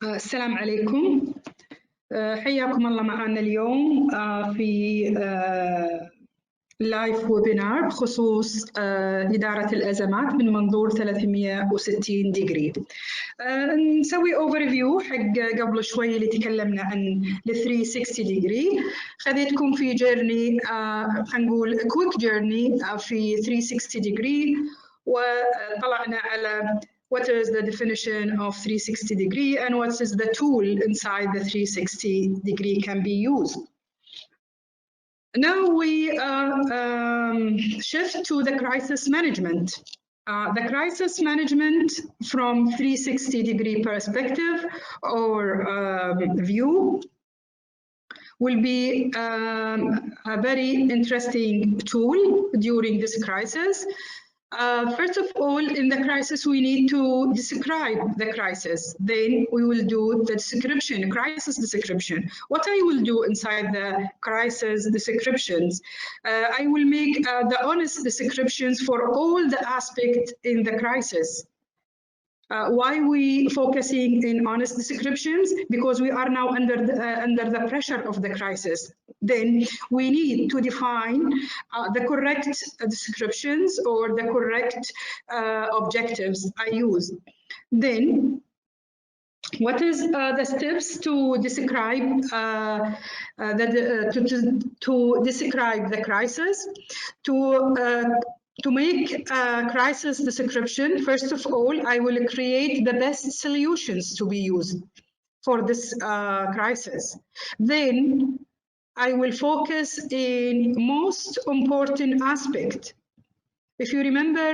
السلام عليكم. حياكم الله معنا اليوم في لايف ويبينار بخصوص إدارة الأزمات من منظور 360 ديجري. نسوي اوفر فيو حق قبل شوي اللي تكلمنا عن ال 360 ديجري. خذيتكم في جيرني خلينا نقول كويك جيرني في 360 ديجري، وطلعنا على what is the definition of 360 degree and what is the tool inside the 360 degree can be used. Now we shift to the crisis management. The crisis management from 360 degree perspective or view will be a very interesting tool during this crisis. First of all, in the crisis, we need to describe the crisis. Then we will do the description, crisis description. What I will do inside the crisis descriptions, I will make the honest descriptions for all the aspects in the crisis. Why we focusing in honest descriptions? Because we are now under the pressure of the crisis. Then we need to define the correct descriptions or the correct objectives I use. Then what is the steps to describe to describe the crisis? To make a crisis description, first of all, I will create the best solutions to be used for this crisis. Then I will focus in most important aspect. If you remember,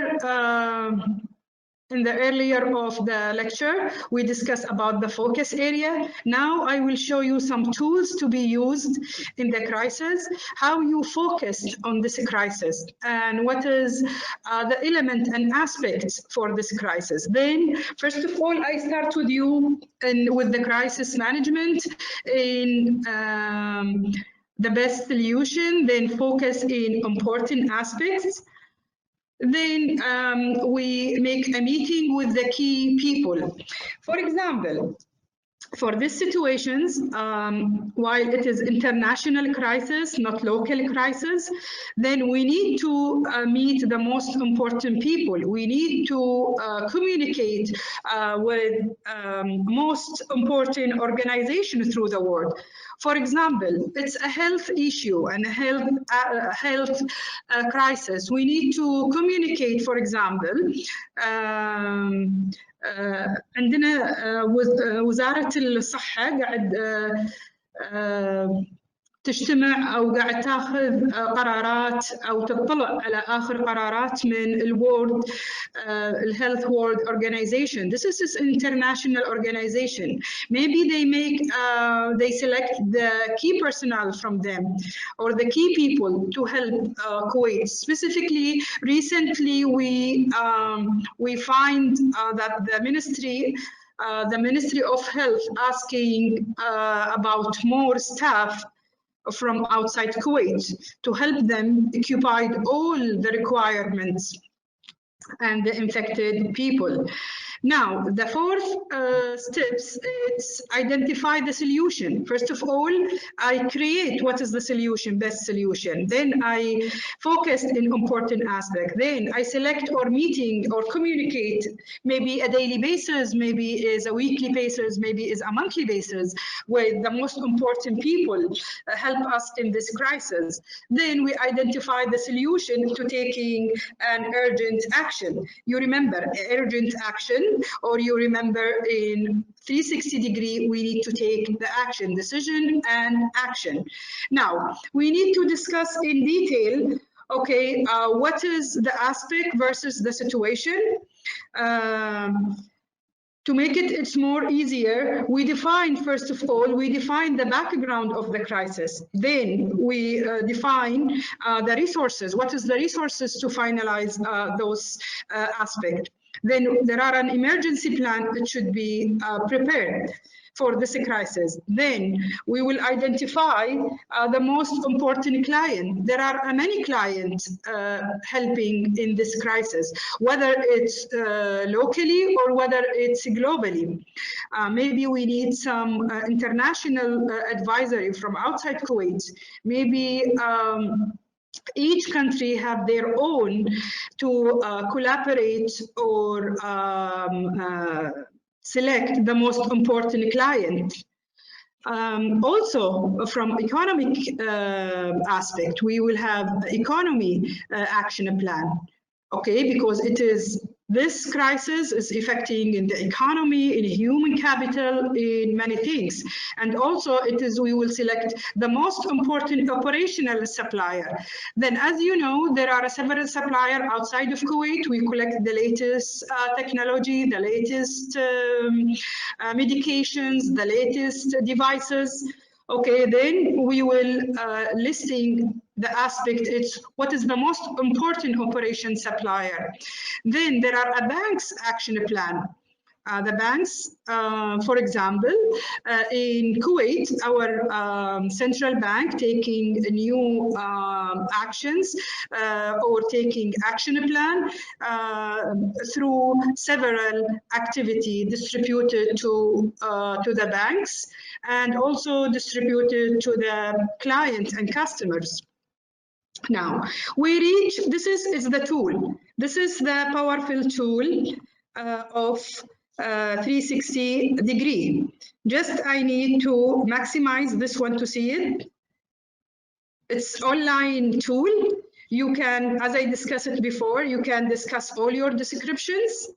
in the earlier of the lecture, we discussed about the focus area. Now I will show you some tools to be used in the crisis, how you focus on this crisis, and what is the element and aspects for this crisis. Then, first of all, I start with you and with the crisis management in the best solution, then focus in important aspects. Then we make a meeting with the key people. For example, for these situations, while it is international crisis, not local crisis, then we need to meet the most important people. We need to communicate with most important organizations through the world. For example, it's a health issue and a health crisis. We need to communicate, for example, عندنا وزارة الصحة قاعد تجتمع أو قاعد تاخذ قرارات أو تطلع على آخر قرارات من الورد Health World Organization. This is an international organization. Maybe they select the key personnel from them or the key people to help Kuwait. Specifically, recently we find that the Ministry of Health asking about more staff from outside Kuwait to help them occupy all the requirements and the infected people. Now, the fourth steps, it's identify the solution. First of all, I create what is the solution, best solution. Then I focus in important aspect. Then I select or meeting or communicate, maybe a daily basis, maybe is a weekly basis, maybe is a monthly basis with the most important people help us in this crisis. Then we identify the solution to taking an urgent action. You remember urgent action, or you remember in 360 degree, we need to take the action, decision and action. Now, we need to discuss in detail, okay, what is the aspect versus the situation. To make it's more easier, we define, first of all, we define the background of the crisis. Then we define the resources. What is the resources to finalize those aspects? Then there are an emergency plan that should be prepared. for this crisis. Then we will identify the most important client. There are many clients helping in this crisis, whether it's locally or whether it's globally. Maybe we need some international advisory from outside Kuwait. Maybe each country have their own to collaborate or select the most important client. Also, from economic aspect, we will have economy action plan. Okay, because it is this crisis is affecting in the economy, in human capital, in many things. And also it is, we will select the most important operational supplier. Then, as you know, there are several suppliers outside of Kuwait. We collect the latest technology, the latest medications, the latest devices. Okay, then we will listing the aspect, it's what is the most important operation supplier. Then there are a bank's action plan. The banks, for example, in Kuwait, our central bank taking new actions or taking action plan through several activity distributed to the banks and also distributed to the clients and customers. Now, we reach, this is the tool. This is the powerful tool of 360 degree. Just I need to maximize this one to see it. It's online tool. You can, as I discussed it before, you can discuss all your descriptions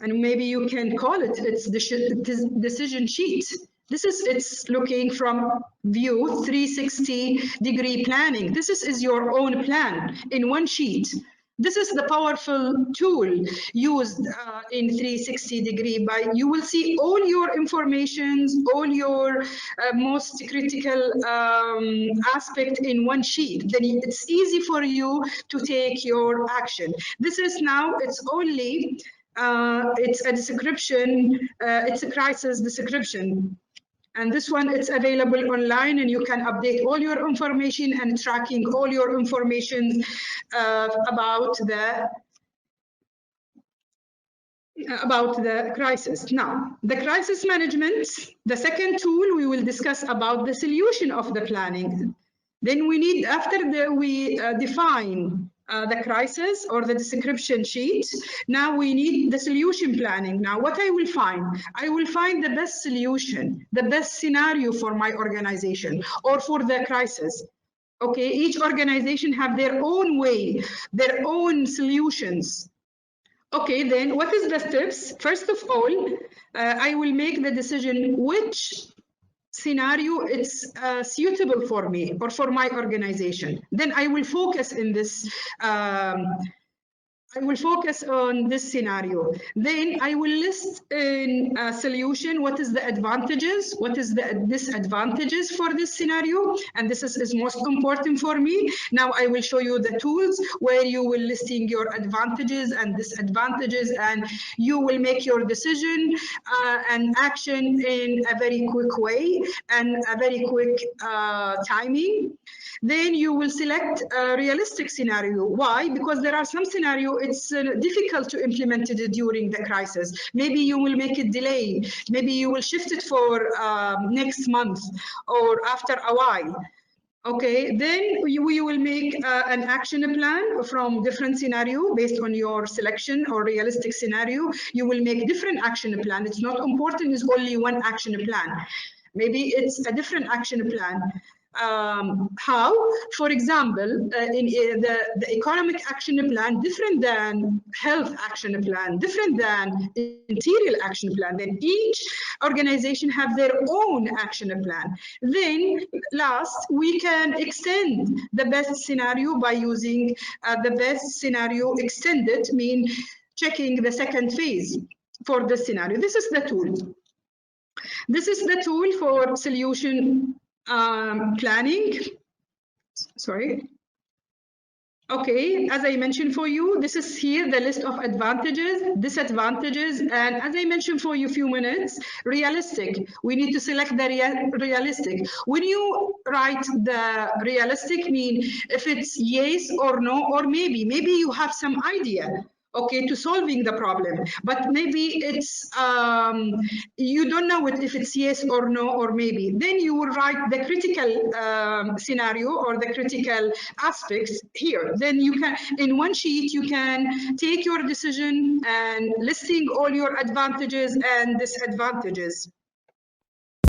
and maybe you can call it, it's the decision sheet. This is, it's looking from view 360 degree planning. This is your own plan in one sheet. This is the powerful tool used in 360 degree. By you will see all your informations, all your most critical aspect in one sheet. Then it's easy for you to take your action. This is now, it's only, it's a description, it's a crisis description. And this one, it's available online and you can update all your information and tracking all your information about the crisis. Now, the crisis management, the second tool we will discuss about the solution of the planning. Then we need, after we define the crisis or the description sheet, now we need the solution planning. Now, what I will find? I will find the best solution, the best scenario for my organization or for the crisis. Okay, each organization have their own way, their own solutions. Okay, then what is the steps? First of all, I will make the decision which scenario it's suitable for me or for my organization. Then I will focus in this I will focus on this scenario. Then I will list in a solution what is the advantages, what is the disadvantages for this scenario, and this is most important for me. Now I will show you the tools where you will listing your advantages and disadvantages, and you will make your decision and action in a very quick way and a very quick timing. Then you will select a realistic scenario. Why? Because there are some scenario it's difficult to implement it during the crisis. Maybe you will make it delay. Maybe you will shift it for next month or after a while. Okay, then we will make an action plan from different scenario based on your selection or realistic scenario. You will make different action plan. It's not important is only one action plan. Maybe it's a different action plan. How? For example, in the economic action plan, different than health action plan, different than interior action plan. Then each organization have their own action plan. Then last, we can extend the best scenario by using the best scenario extended, mean checking the second phase for the scenario. This is the tool. This is the tool for solution planning. Sorry. Okay, as I mentioned for you, this is here the list of advantages, disadvantages, and as I mentioned for you a few minutes, realistic. We need to select the realistic. When you write the realistic, mean if it's yes or no or maybe you have some idea, okay, to solving the problem, but maybe it's you don't know if it's yes or no or maybe. Then you will write the critical scenario or the critical aspects here. Then you can, in one sheet, you can take your decision and listing all your advantages and disadvantages.